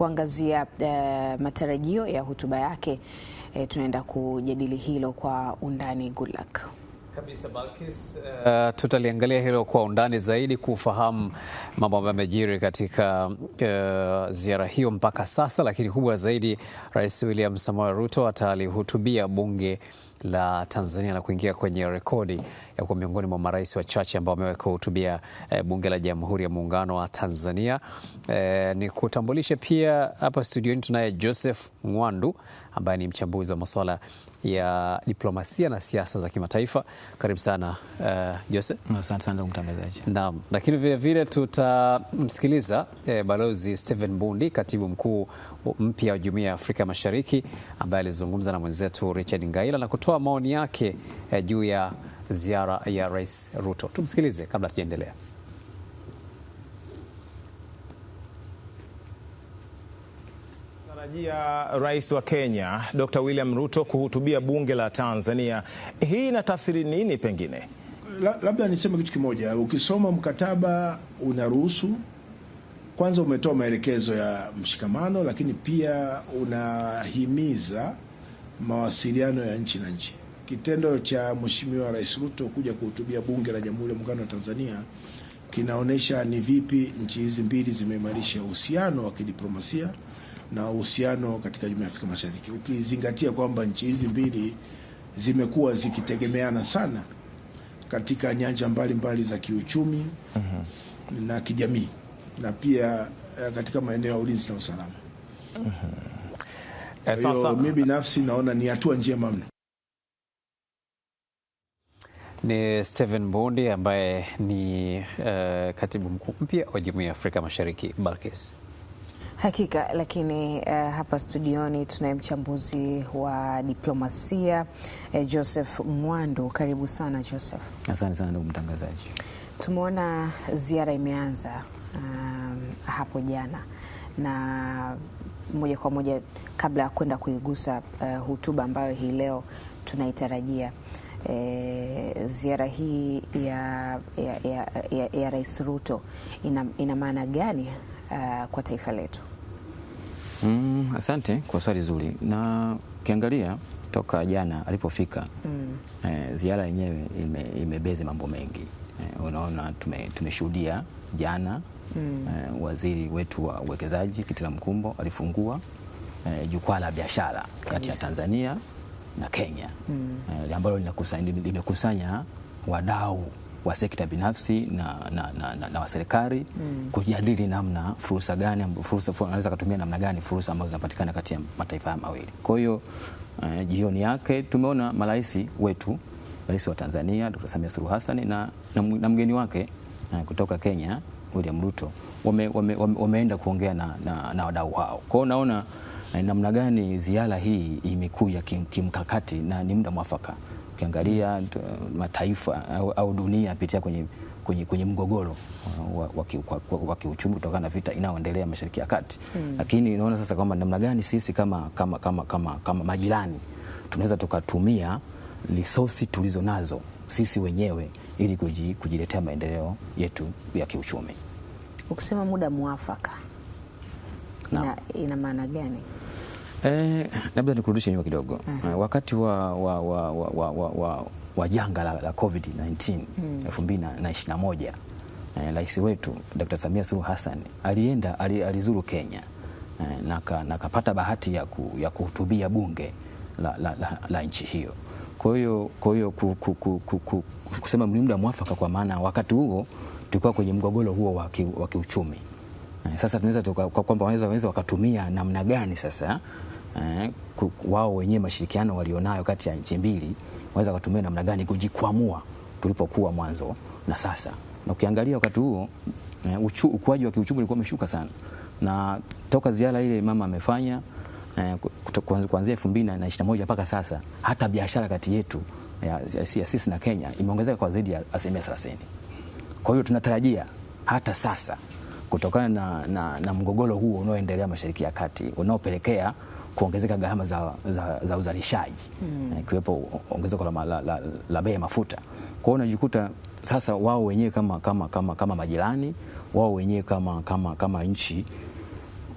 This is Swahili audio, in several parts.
kuangazia matarajio ya hotuba yake. Tunaenda kujadili hilo kwa undani. Good luck. Kabisa Balkis, tutaliangalia hilo kwa undani zaidi kufahamu mambo ambayo yamejiri katika ziara hiyo mpaka sasa, lakini kubwa zaidi Rais William Samoei Ruto atalihutubia bunge la Tanzania na kuingia kwenye rekodi ya kuwa miongoni mwa marais wachache ambao wameweka kuhutubia bunge la Jamhuri ya Muungano wa Tanzania. Ni kutambulishe pia hapa studioni tunaye Joseph Ng'wandu ambaye ni mchambuzi wa masuala ya diplomasia na siasa za kimataifa. Karibu sana Joseph. Asante sana mtangazaji. Naam, lakini vile vile tutamsikiliza Balozi Stephen Mbundi, katibu mkuu mpya wa Jumuiya ya Afrika Mashariki, ambaye alizungumza na mwenzetu Richard Ngaila na kutoa maoni yake juu ya ziara ya Rais Ruto. Tumsikilize kabla tujaendelea. Tarajia Rais wa Kenya Dr. William Ruto kuhutubia bunge la Tanzania. Hii inatafsiri nini pengine? Labda niseme kitu kimoja. Ukisoma mkataba unaruhusu, kwanza umetoa maelekezo ya mshikamano, lakini pia unahimiza mawasiliano ya nchi na nchi. Kitendo cha Mheshimiwa Rais Ruto kuja kuhutubia bunge la Jamhuri ya Muungano wa Tanzania kinaonesha ni vipi nchi hizi mbili zimeimarisha uhusiano wa kidiplomasia na uhusiano katika Jumuiya ya Afrika Mashariki, ukizingatia kwamba nchi hizi mbili zimekuwa zikitegemeana sana katika nyanja mbalimbali za kiuchumi na kijamii, na pia katika maeneo ya ulinzi na usalama. Mimi binafsi naona ni hatua njema mno. Ni Stephen Mbundi ambaye ni katibu mkuu mpya wa Jumuiya ya Afrika Mashariki. Balkis. Hakika, lakini hapa studioni tunaye mchambuzi wa diplomasia Joseph Ng'wandu. Karibu sana Joseph. Asante sana ndugu mtangazaji. Tumeona ziara imeanza hapo jana, na moja kwa moja kabla ya kwenda kuigusa hotuba ambayo hii leo tunaitarajia, ziara hii ya Rais Ruto ina maana gani kwa taifa letu? Asante kwa swali zuri. Na ukiangalia toka jana alipofika, ziara yenyewe imebezi mambo mengi. Unaona tumeshuhudia jana waziri wetu wa uwekezaji Kitila Mkumbo alifungua jukwaa la biashara kati ya Tanzania na Kenya, ambalo limekusanya wadau wa sekta binafsi na wa serikali kujadili namna fursa anaweza kutumia namna gani fursa ambazo zinapatikana kati ya mataifa haya mawili. Kwa hiyo jioni yake tumeona marais wetu, Rais wa Tanzania Dr. Samia Suluhu Hassan na mgeni wake kutoka Kenya William Ruto wameenda kuongea na wadau hao. Kwa hiyo naona namna gani ziara hii imekuja kimkakati na ni muda mwafaka. Ukiangalia mataifa au dunia yapitia kwenye mgogoro wa kiuchumi kutokana na vita inayoendelea Mashariki ya Kati. Lakini unaona sasa kwamba namna gani sisi kama majirani tunaweza tukatumia resources tulizo nazo sisi wenyewe ili kujiletea maendeleo yetu ya kiuchumi. Ukisema muda mwafaka ina maana gani? Labda nikurudishe nyuma kidogo. Wakati wa janga la COVID-19 2021, Rais wetu Dr. Samia Suluhu Hassan alizuru Kenya na kapata bahati ya kuhutubia bunge la nchi hiyo. Kwa hiyo kusema muda mwafaka kwa maana wakati huo tulikuwa kwenye mgogoro huo wa kiuchumi. Sasa tunaweza kwamba wanaweza wakatumia namna gani sasa wao wenyewe mashirikiano walionayo kati ya nchi mbili waweza kutumia namna gani kujikwamua tulipokuwa mwanzo na sasa. Na ukiangalia wakati huo ukuaji wa kiuchumi ulikuwa umeshuka sana, na toka ziara ile mama amefanya kuanzia 2021 mpaka sasa, hata biashara kati yetu ya sisi na Kenya imeongezeka kwa zaidi ya 30%. Kwa hiyo tunatarajia hata sasa kutokana na mgogoro huo unaoendelea Mashariki ya Kati unaopelekea kuongezeka gharama za uzalishaji, ikiwepo ongezeko la bei ya mafuta. Kwa hiyo unajikuta sasa wao wenyewe kama majirani, wao wenyewe kama nchi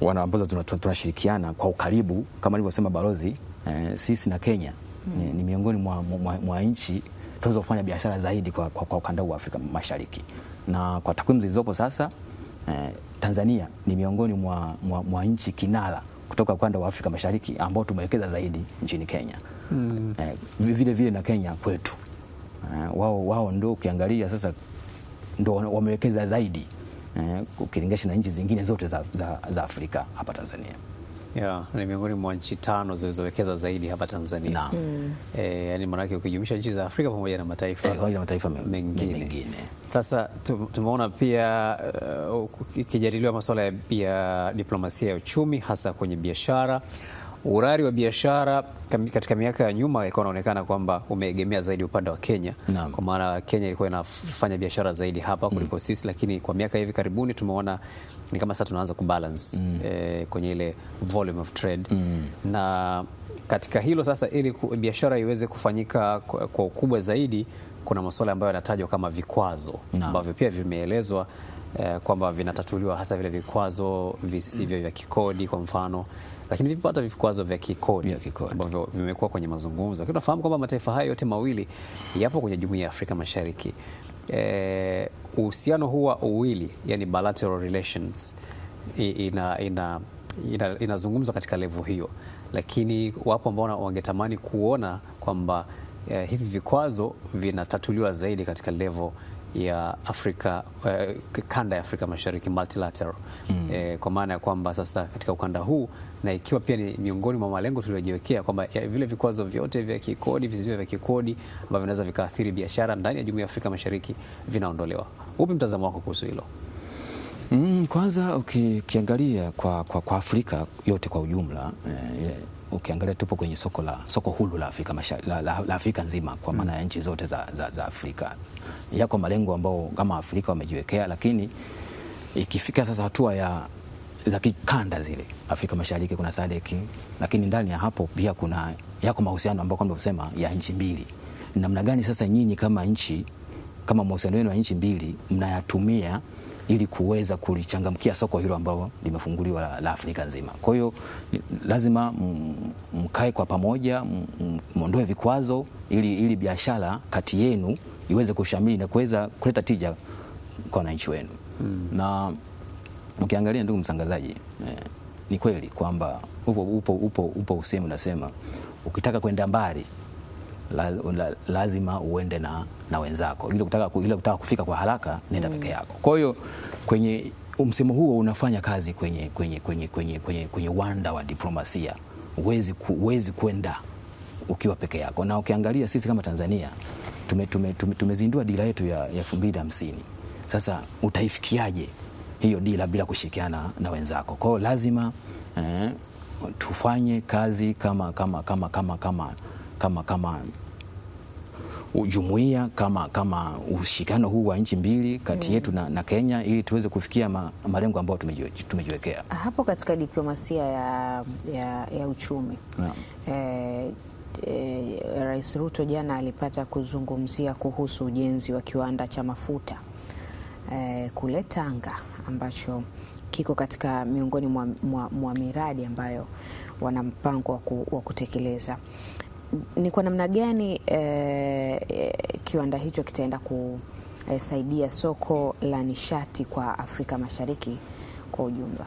ambazo tunashirikiana kwa ukaribu kama alivyosema balozi, sisi na Kenya ni miongoni mwa nchi tunazofanya biashara zaidi kwa ukanda wa Afrika Mashariki, na kwa takwimu zilizopo sasa Tanzania ni miongoni mwa nchi kinara kutoka ukanda wa Afrika Mashariki ambao tumewekeza zaidi nchini Kenya. Vile vile na Kenya kwetu wao ndo ukiangalia sasa ndo wamewekeza zaidi ukilinganisha na nchi zingine zote za Afrika hapa Tanzania. Ni miongoni mwa nchi 5 zilizowekeza zaidi hapa Tanzania. Yani maana yake ukijumlisha nchi za Afrika pamoja na mataifa mengine. Sasa tumeona pia ikijadiliwa masuala ya diplomasia ya uchumi, hasa kwenye biashara. Urari wa biashara katika miaka ya nyuma ilikuwa inaonekana kwamba umeegemea zaidi upande wa Kenya. Kwa maana Kenya ilikuwa inafanya biashara zaidi hapa kuliko sisi, lakini kwa miaka hivi karibuni tumeona ni kama sasa tunaanza kubalance kwenye ile volume of trade. Na katika hilo sasa, ili biashara iweze kufanyika kwa ukubwa zaidi, kuna masuala ambayo yanatajwa kama vikwazo ambavyo pia vimeelezwa kwamba vinatatuliwa, hasa vile vikwazo visivyo vya kikodi kwa mfano, lakini vipo hata vikwazo vya kikodi ambavyo vimekuwa kwenye mazungumzo. Lakini tunafahamu kwamba mataifa hayo yote mawili yapo kwenye Jumuiya ya Afrika Mashariki. Uhusiano huu wa uwili, yani bilateral relations, inazungumzwa katika level hiyo, lakini wapo ambao wangetamani kuona kwamba hivi vikwazo vinatatuliwa zaidi katika level ya Afrika, kanda ya Afrika Mashariki, multilateral. Kwa maana ya kwamba sasa katika ukanda huu, na ikiwa pia ni miongoni mwa malengo tuliyojiwekea kwamba vile vikwazo vyote vya kikodi, visivyo vya kikodi ambavyo vinaweza vikaathiri biashara ndani ya Jumuiya ya Afrika Mashariki vinaondolewa. Upi mtazamo wako kuhusu hilo? Kwanza ukiangalia kwa Afrika yote kwa ujumla, ukiangalia tupo kwenye soko huru la Afrika Mashariki, la Afrika nzima, kwa maana ya nchi zote za Afrika. Yako malengo ambao kama Afrika wamejiwekea, lakini ikifika sasa hatua za kikanda zile Afrika Mashariki kuna SADC, lakini ndani ya hapo pia yako mahusiano ambao kama tunasema ya nchi mbili. Namna gani sasa nyinyi kama nchi, kama mahusiano yenu ya nchi mbili mnayatumia ili kuweza kulichangamkia soko hilo ambalo limefunguliwa la Afrika nzima. Kwa hiyo lazima mkae kwa pamoja, muondoe vikwazo ili biashara kati yenu iweze kushamili na kuweza kuleta tija kwa wananchi wenu. Na ukiangalia, ndugu mtangazaji, ni kweli kwamba upo usemi unasema ukitaka kwenda mbali lazima uende na wenzako. Ile kutaka kufika kwa haraka, nenda peke yako. Kwa hiyo kwenye msemo huo unafanya kazi kwenye uwanda wa diplomasia. Huwezi kwenda ukiwa peke yako. Na ukiangalia sisi kama Tanzania tumezindua dira yetu ya 2050. Sasa utaifikiaje hiyo dira bila kushirikiana na wenzako? Kwa hiyo lazima tufanye kazi kama jumuiya, kama ushirikiano huu wa nchi mbili kati yetu na Kenya, ili tuweze kufikia malengo ambayo tumejiwekea. Hapo katika diplomasia ya uchumi, Rais Ruto jana alipata kuzungumzia kuhusu ujenzi wa kiwanda cha mafuta kule Tanga, ambacho kiko katika miongoni mwa miradi ambayo wana mpango wa kutekeleza. Ni kwa namna gani kiwanda hicho kitaenda kusaidia soko la nishati kwa Afrika Mashariki kwa ujumla?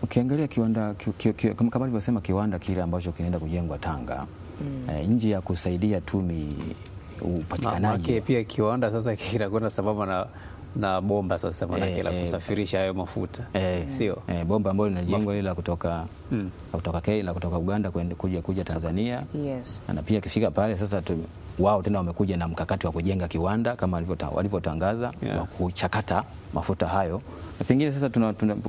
Ukiangalia kiwanda kama alivyosema, kiwanda kile ambacho kinaenda kujengwa Tanga, nje ya kusaidia tu upatikanaji, pia kiwanda sasa kinakwenda sababu na bomba sasa, maana la kusafirisha hayo mafuta, sio bomba ambalo linajengwa ile kutoka Uganda kuja Tanzania. Na pia kifika pale sasa wao tena wamekuja na mkakati wa kujenga kiwanda kama walivyotangaza wa kuchakata mafuta hayo, na pengine sasa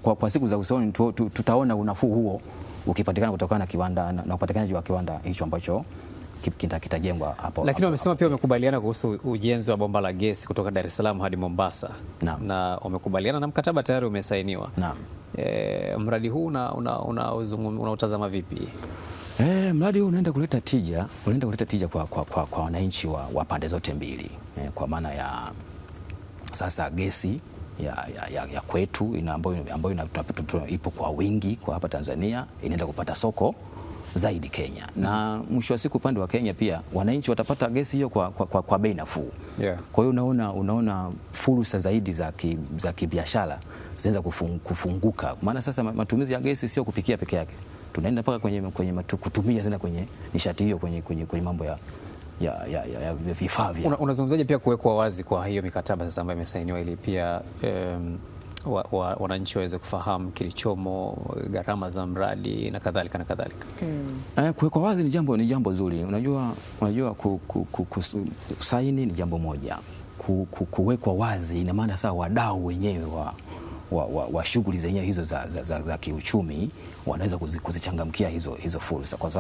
kwa siku za usoni tutaona unafuu huo ukipatikana kutokana na kiwanda na upatikanaji wa kiwanda hicho ambacho kitajengwa hapo. Lakini wamesema pia wamekubaliana kuhusu ujenzi wa bomba la gesi kutoka Dar es Salaam hadi Mombasa. Na wamekubaliana na mkataba tayari umesainiwa. Mradi huu unautazama vipi? Mradi huu unaenda kuleta tija kwa wananchi wa pande zote mbili, kwa maana ya sasa gesi ya kwetu ambayo ipo kwa wingi kwa hapa Tanzania, inaenda kupata soko zaidi Kenya. Na mwisho wa siku upande wa Kenya pia wananchi watapata gesi hiyo kwa bei nafuu. Kwa hiyo unaona fursa zaidi za kibiashara zinaweza kufunguka. Maana sasa matumizi ya gesi sio kupikia peke yake. Tunaenda mpaka kwenye kutumia tena kwenye nishati hiyo kwenye mambo ya vifaa vya. Unazungumzaje pia kuwekwa wazi kwa hiyo mikataba sasa ambayo imesainiwa ili pia wananchi waweze kufahamu kilichomo, gharama za mradi na kadhalika na kadhalika? Kuwekwa wazi ni jambo zuri. Unajua kusaini ni jambo moja. Kuwekwa wazi ina maana sasa wadau wenyewe wa shughuli zenyewe hizo za kiuchumi wanaweza kuzichangamkia hizo fursa, kwa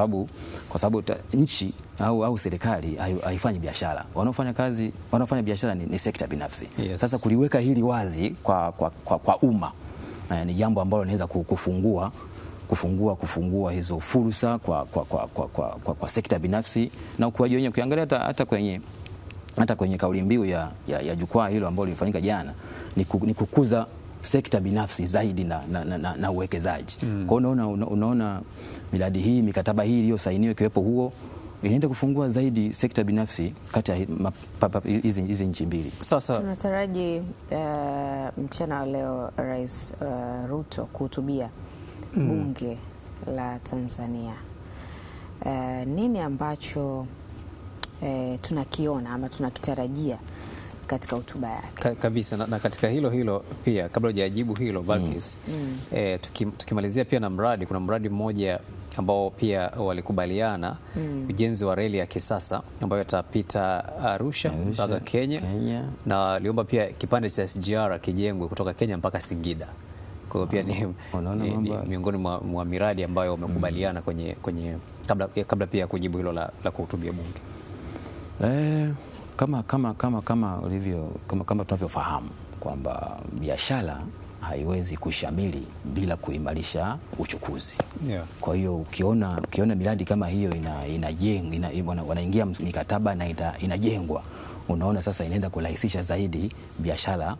sababu nchi au serikali haifanyi biashara. Wanaofanya biashara ni sekta binafsi. Sasa kuliweka hili wazi kwa umma ni jambo ambalo linaweza kufungua hizo fursa kwa sekta binafsi na ukuaji wenyewe. Ukiangalia hata kwenye kauli mbiu ya jukwaa hilo ambalo lilifanyika jana ni kukuza sekta binafsi zaidi na uwekezaji. Kwa hiyo unaona miradi hii, mikataba hii iliyosainiwa ikiwepo huo, inaenda kufungua zaidi sekta binafsi kati ya hizi nchi mbili. Sasa tunataraji mchana wa leo Rais Ruto kuhutubia bunge la Tanzania. Nini ambacho tunakiona ama tunakitarajia katika hotuba yake? Kabisa na katika hilo pia, kabla hujajibu hilo Balkis, tukimalizia pia na mradi, kuna mradi mmoja ambao pia walikubaliana, ujenzi wa reli ya kisasa ambayo itapita Arusha mpaka Kenya, na waliomba pia kipande cha SGR kijengwe kutoka Kenya mpaka Singida. Kwa hiyo pia ni miongoni mwa miradi ambayo wamekubaliana kwenye kabla pia kujibu hilo la kuhutubia bunge. Kama tunavyofahamu kwamba biashara haiwezi kushamili bila kuimarisha uchukuzi. Kwa hiyo ukiona miradi kama hiyo wanaingia mikataba na inajengwa, unaona sasa inaenda kurahisisha zaidi biashara,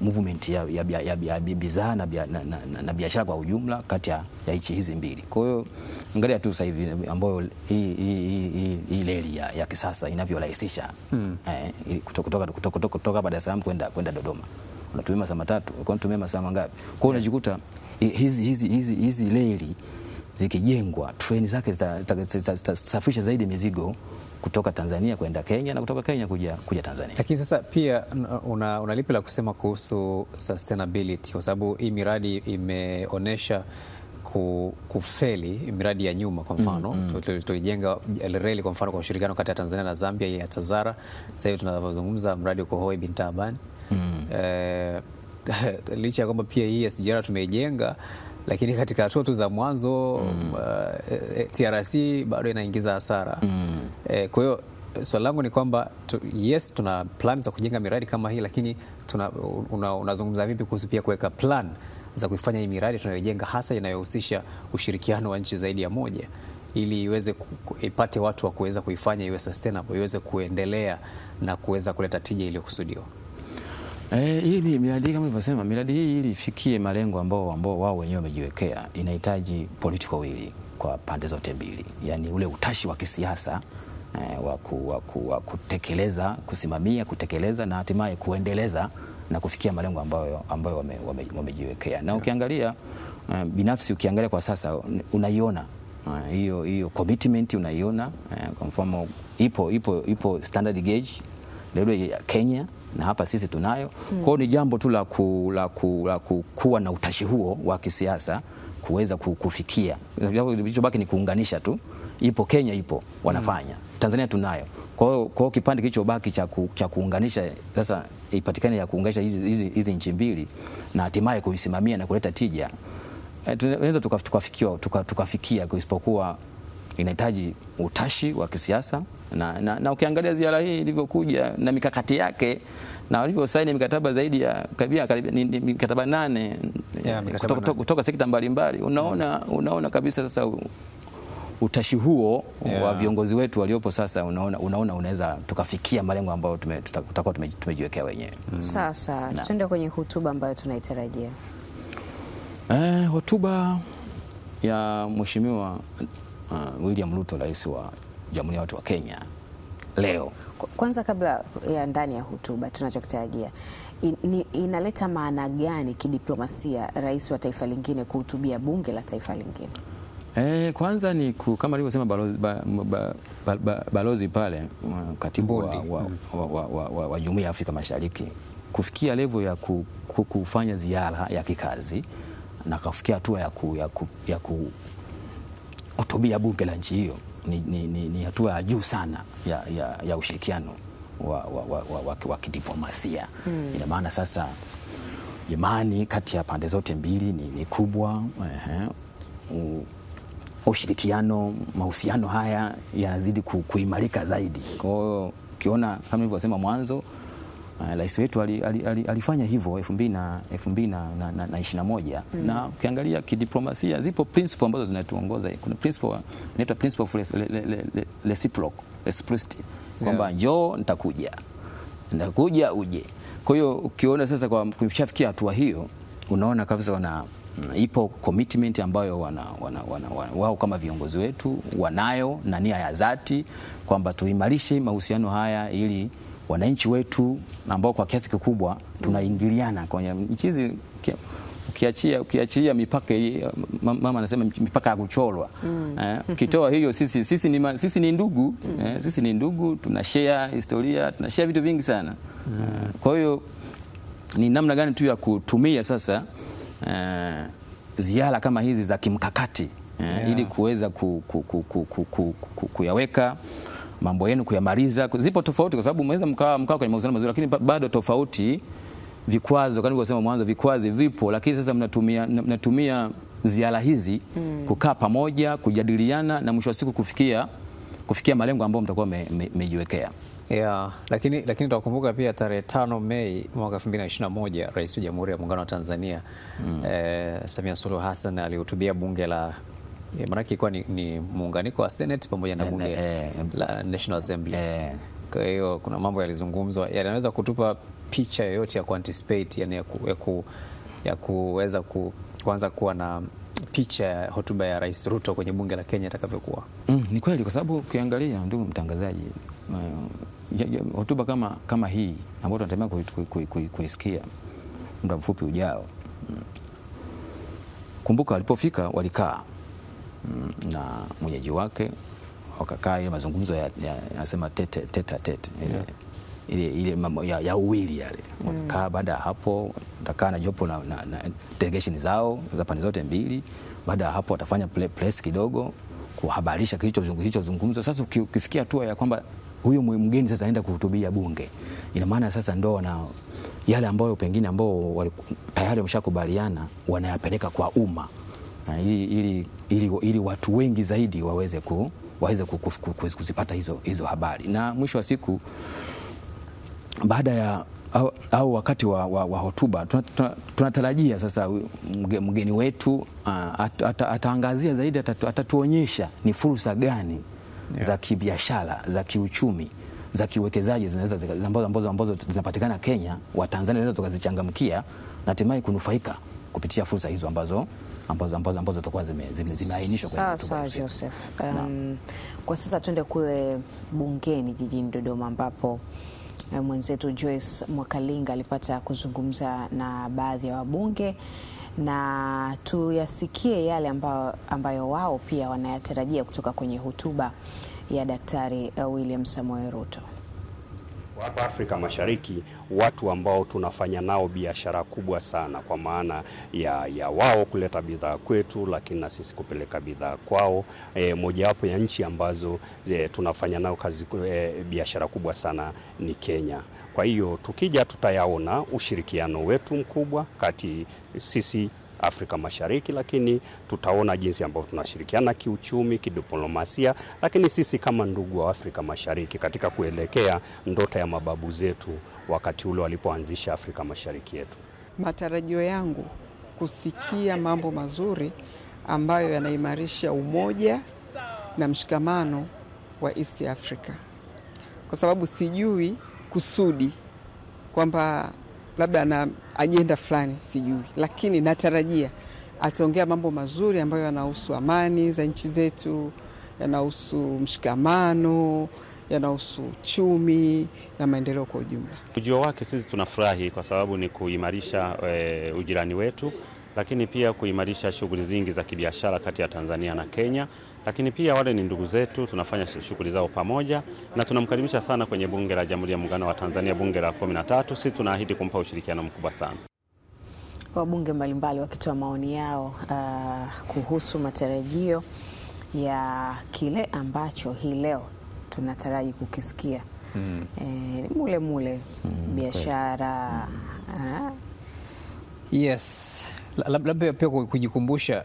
movement ya bidhaa na biashara kwa ujumla kati ya nchi hizi mbili. Kwa hiyo angalia tu sasa hivi ambayo hii reli ya kisasa inavyorahisisha kutoka Dar es Salaam kwenda Dodoma. Unatumia masaa 3, unatumia masaa mangapi? Kwa hiyo unajikuta hizi reli zikijengwa, treni zake zitasafirisha zaidi mizigo kutoka Tanzania kwenda Kenya na kutoka Kenya kuja Tanzania. Lakini sasa pia unalipi la kusema kuhusu sustainability, kwa sababu hii miradi imeonesha kufeli miradi ya nyuma. Kwa mfano tulijenga reli kwa mfano kwa ushirikiano kati ya Tanzania na Zambia ya Tazara. Sasa hivi tunavyozungumza mradi uko Hoi bin Taban. Licha ya kwamba pia hii SGR tumeijenga, lakini katika hatua tu za mwanzo TRC bado inaingiza hasara. Kwa hiyo swali langu ni kwamba yes, tuna plan za kujenga miradi kama hii, lakini unazungumza vipi kuhusu pia kuweka plan za kuifanya hii miradi tunayojenga hasa inayohusisha ushirikiano wa nchi zaidi ya moja, ili iweze ipate watu wa kuweza kuifanya iwe sustainable, iweze kuendelea na kuweza kuleta tija iliyokusudiwa? Hii miradi kama nilivyosema, miradi hii ili ifikie malengo ambao wao wenyewe wamejiwekea, inahitaji political will kwa pande zote mbili, yani ule utashi wa kisiasa wa kutekeleza, kusimamia, kutekeleza na hatimaye kuendeleza na kufikia malengo ambayo wamejiwekea. Na ukiangalia binafsi, ukiangalia kwa sasa unaiona hiyo commitment, unaiona kwa mfano ipo standard gauge railway ya Kenya na hapa sisi tunayo. Kwa hiyo ni jambo tu la kuwa na utashi huo wa kisiasa kuweza kufikia. Kilichobaki ni kuunganisha tu. Ipo Kenya, ipo wanafanya, Tanzania tunayo. Kwa hiyo kipande kilichobaki cha kuunganisha sasa ipatikane ya kuunganisha hizi nchi mbili na hatimaye kuisimamia na kuleta tija. Tunaweza tukafikia, isipokuwa inahitaji utashi wa kisiasa na ukiangalia ziara hii ilivyokuja na mikakati yake na walivyosaini mikataba zaidi ya mikataba 8 kutoka sekta mbalimbali, unaona kabisa sasa utashi huo wa viongozi wetu waliopo sasa, unaona unaweza tukafikia malengo ambayo tutakuwa tumejiwekea wenyewe. Sasa tuende kwenye hotuba ambayo tunaitarajia. Hotuba ya Mheshimiwa William Ruto, rais wa Jamhuri ya Watu wa Kenya leo. Kwanza kabla ya ndani ya hotuba tunachokitarajia, inaleta maana gani kidiplomasia rais wa taifa lingine kuhutubia bunge la taifa lingine? Kwanza ni kama alivyosema balozi pale, katibu wa Jumuiya ya Afrika Mashariki, kufikia level ya kufanya ziara ya kikazi na kufikia hatua ya kuhutubia bunge la nchi hiyo ni hatua ya juu sana ya ushirikiano wa kidiplomasia. Ina maana sasa imani kati ya pande zote mbili ni kubwa. Ushirikiano, mahusiano haya yanazidi kuimarika zaidi. Kwa hiyo ukiona kama nilivyosema mwanzo, rais wetu alifanya hivyo 2021 na ukiangalia kidiplomasia zipo principle ambazo zinatuongoza. Kuna principle inaitwa principle of reciprocity, kwamba njoo nitakuja uje. Kwa hiyo ukiona sasa kwa kushafikia hatua hiyo, unaona kabisa ipo commitment ambayo wao kama viongozi wetu wanayo na nia ya dhati kwamba tuimarishe mahusiano haya ili wananchi wetu ambao kwa kiasi kikubwa tunaingiliana kwenye nchi hizi, ukiachia mipaka, mama anasema mipaka ya kuchorwa. Ukitoa hiyo, sisi ni ndugu, sisi ni ndugu, tuna share historia, tuna share vitu vingi sana. Kwa hiyo ni namna gani tu ya kutumia sasa ziara kama hizi za kimkakati ili kuweza kuyaweka mambo yenu, kuyamaliza. Zipo tofauti kwa sababu mweza mkaa kwenye mahusiano mazuri, lakini bado tofauti, vikwazo kama nilivyosema mwanzo, vikwazo vipo, lakini sasa mnatumia ziara hizi kukaa pamoja, kujadiliana na mwisho wa siku kufikia malengo ambayo mtakuwa mmejiwekea. Lakini tutakumbuka pia tarehe 5 Mei mwaka 2021 Rais wa Jamhuri ya Muungano wa Tanzania Samia Suluhu Hassan alihutubia bunge la, maana ilikuwa ni muunganiko wa Senate pamoja na bunge la National Assembly. Kwa hiyo kuna mambo yalizungumzwa yanaweza kutupa picha yoyote ya kuanticipate, yani ya kuweza kuanza kuwa na picha ya hotuba ya Rais Ruto kwenye bunge la Kenya itakavyokuwa. Ni kweli, kwa sababu ukiangalia, ndugu mtangazaji, hotuba kama hii ambayo tunatemea kuisikia muda mfupi ujao, kumbuka walipofika walikaa na mwenyeji wake, wakakaa ile mazungumzo yanasema tete ile mambo ya uwili yale. Wakakaa, baada ya hapo watakaa na jopo na delegation zao za pande zote mbili. Baada ya hapo watafanya press kidogo kuhabarisha kilichozungumzwa. Sasa ukifikia hatua ya kwamba huyu mgeni sasa aenda kuhutubia bunge, ina maana sasa ndo na yale ambayo pengine ambao tayari wameshakubaliana wanayapeleka kwa umma, ili watu wengi zaidi waweze kuzipata hizo habari. Na mwisho wa siku, baada ya au wakati wa hotuba, tunatarajia sasa mgeni wetu ataangazia zaidi, atatuonyesha ni fursa gani za kibiashara, za kiuchumi, za kiwekezaji ambazo zinapatikana Kenya, Watanzania wanaweza tukazichangamkia na hatimaye kunufaika kupitia fursa hizo ambazo zitakuwa zimeainishwa kwenye hotuba. Sawa Joseph. Kwa sasa tuende kule bungeni jijini Dodoma ambapo mwenzetu Joyce Mwakalinga alipata kuzungumza na baadhi ya wabunge na tuyasikie yale ambayo wao pia wanayatarajia kutoka kwenye hotuba ya Daktari William Samoei Ruto. Hapa Afrika Mashariki, watu ambao tunafanya nao biashara kubwa sana, kwa maana ya wao kuleta bidhaa kwetu, lakini na sisi kupeleka bidhaa kwao. Mojawapo ya nchi ambazo tunafanya nao biashara kubwa sana ni Kenya. Kwa hiyo tukija tutayaona ushirikiano wetu mkubwa kati sisi Afrika Mashariki, lakini tutaona jinsi ambavyo tunashirikiana kiuchumi, kidiplomasia, lakini sisi kama ndugu wa Afrika Mashariki katika kuelekea ndoto ya mababu zetu wakati ule walipoanzisha Afrika Mashariki yetu. Matarajio yangu kusikia mambo mazuri ambayo yanaimarisha umoja na mshikamano wa East Africa, kwa sababu sijui kusudi kwamba labda na ajenda fulani sijui, lakini natarajia ataongea mambo mazuri ambayo yanahusu amani za nchi zetu, yanahusu mshikamano, yanahusu uchumi na maendeleo kwa ujumla. Ujio wake sisi tunafurahi kwa sababu ni kuimarisha ujirani wetu, lakini pia kuimarisha shughuli zingi za kibiashara kati ya Tanzania na Kenya, lakini pia wale ni ndugu zetu, tunafanya shughuli zao pamoja, na tunamkaribisha sana kwenye bunge la Jamhuri ya Muungano wa Tanzania, bunge la 13. Sisi tunaahidi kumpa ushirikiano mkubwa sana. Wabunge mbalimbali wakitoa maoni yao kuhusu matarajio ya kile ambacho hii leo tunataraji kukisikia. Mule biashara. Yes. Labda pia kujikumbusha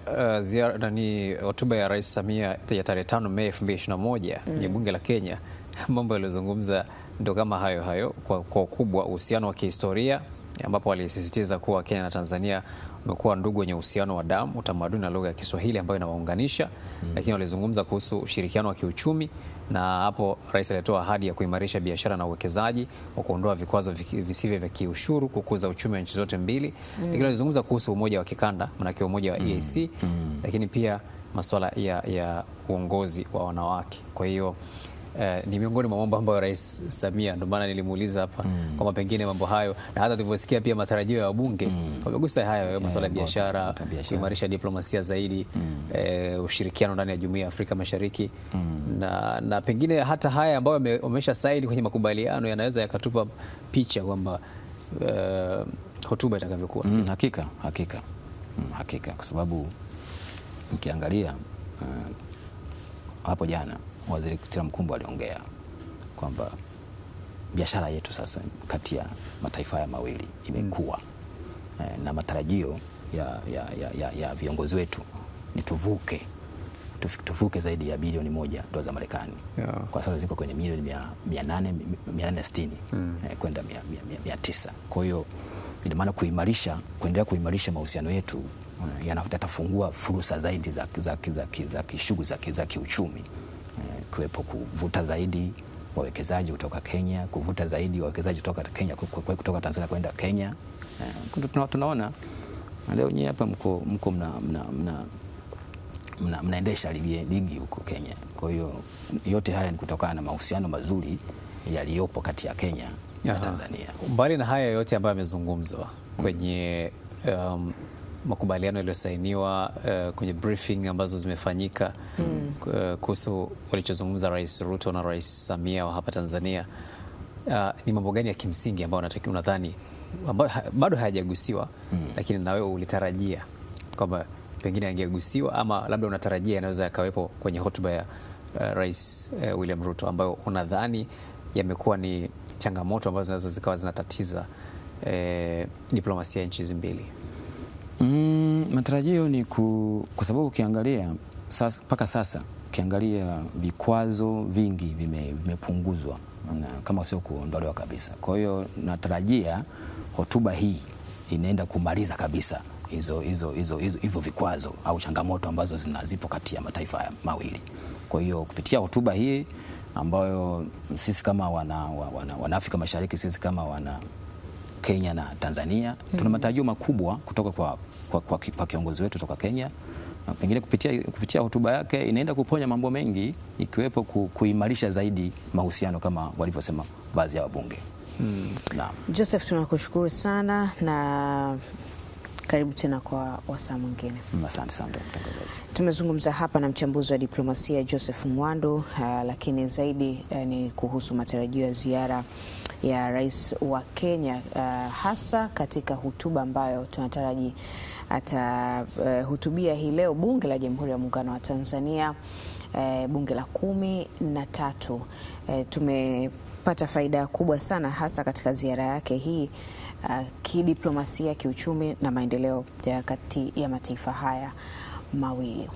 hotuba ya Rais Samia ya tarehe 5 Mei 2021 kwenye bunge la Kenya. Mambo yaliyozungumza ndio kama hayo kwa ukubwa, uhusiano wa kihistoria, ambapo walisisitiza kuwa Kenya na Tanzania wamekuwa ndugu wenye uhusiano wa damu, utamaduni na lugha ya Kiswahili ambayo inawaunganisha. Lakini walizungumza kuhusu ushirikiano wa kiuchumi, na hapo rais alitoa ahadi ya kuimarisha biashara na uwekezaji, wa kuondoa vikwazo visivyo vya kiushuru, kukuza uchumi wa nchi zote mbili. Lakini walizungumza kuhusu umoja wa kikanda, manake umoja wa EAC, lakini pia masuala ya uongozi wa wanawake. Kwa hiyo ni miongoni mwa mambo ambayo Rais Samia, ndio maana nilimuuliza hapa kwamba pengine mambo hayo, na hata tulivyosikia pia matarajio ya wabunge wamegusa hayo masuala ya biashara, kuimarisha diplomasia zaidi, ushirikiano ndani ya Jumuiya ya Afrika Mashariki, na pengine hata haya ambayo wamesha saini kwenye makubaliano yanaweza yakatupa picha kwamba hotuba itakavyokuwa. Hakika kwa sababu ukiangalia hapo jana Waziri Kitila Mkumbo aliongea kwamba biashara yetu sasa kati ya mataifa haya mawili imekuwa na matarajio ya viongozi wetu ni tuvuke zaidi ya bilioni 1 dola za Marekani. Kwa sasa ziko kwenye milioni 860 kwenda 900. Kwa hiyo ina maana kuendelea kuimarisha mahusiano yetu yanatafungua fursa zaidi za shughuli za kiuchumi, kuwepo kuvuta zaidi wawekezaji kutoka Kenya, kuvuta zaidi wawekezaji kutoka Kenya, kutoka Tanzania kwenda Kenya. Tunaona leo nyinyi hapa mko mnaendesha ligi huko Kenya. Kwa hiyo yote haya ni kutokana na mahusiano mazuri yaliyopo kati ya Kenya na Tanzania. Mbali na haya yote ambayo yamezungumzwa kwenye makubaliano yaliyosainiwa, kwenye briefing ambazo zimefanyika kuhusu walichozungumza Rais Ruto na Rais Samia wa hapa Tanzania, ni mambo gani ya kimsingi ambayo unadhani ambayo bado hayajagusiwa, lakini na wewe ulitarajia kwamba pengine yangegusiwa, ama labda unatarajia yanaweza yakawepo kwenye hotuba ya Rais William Ruto, ambayo unadhani yamekuwa ni changamoto ambazo zinaweza zikawa zinatatiza diplomasia ya nchi hizi mbili? Matarajio ni kwa sababu ukiangalia mpaka sasa ukiangalia vikwazo vingi vimepunguzwa kama sio kuondolewa kabisa. Kwa hiyo natarajia hotuba hii inaenda kumaliza kabisa hivyo vikwazo au changamoto ambazo zipo kati ya mataifa mawili. Kwa hiyo kupitia hotuba hii ambayo sisi kama wana Afrika Mashariki, sisi kama wana Kenya na Tanzania tuna matarajio makubwa kutoka kwa kiongozi wetu kutoka Kenya. Pengine kupitia hotuba yake inaenda kuponya mambo mengi, ikiwepo kuimarisha zaidi mahusiano kama walivyosema baadhi ya wabunge. Joseph, tunakushukuru sana na karibu tena kwa wasaa mwingine. Asante sana mtangazaji. Tumezungumza hapa na mchambuzi wa diplomasia Joseph Mwando, lakini zaidi ni kuhusu matarajio ya ziara ya Rais wa Kenya, hasa katika hotuba ambayo tunataraji atahutubia hii leo bunge la Jamhuri ya Muungano wa Tanzania, bunge la 13. Tumepata faida kubwa sana hasa katika ziara yake hii, kidiplomasia, kiuchumi na maendeleo ya kati ya mataifa haya mawili.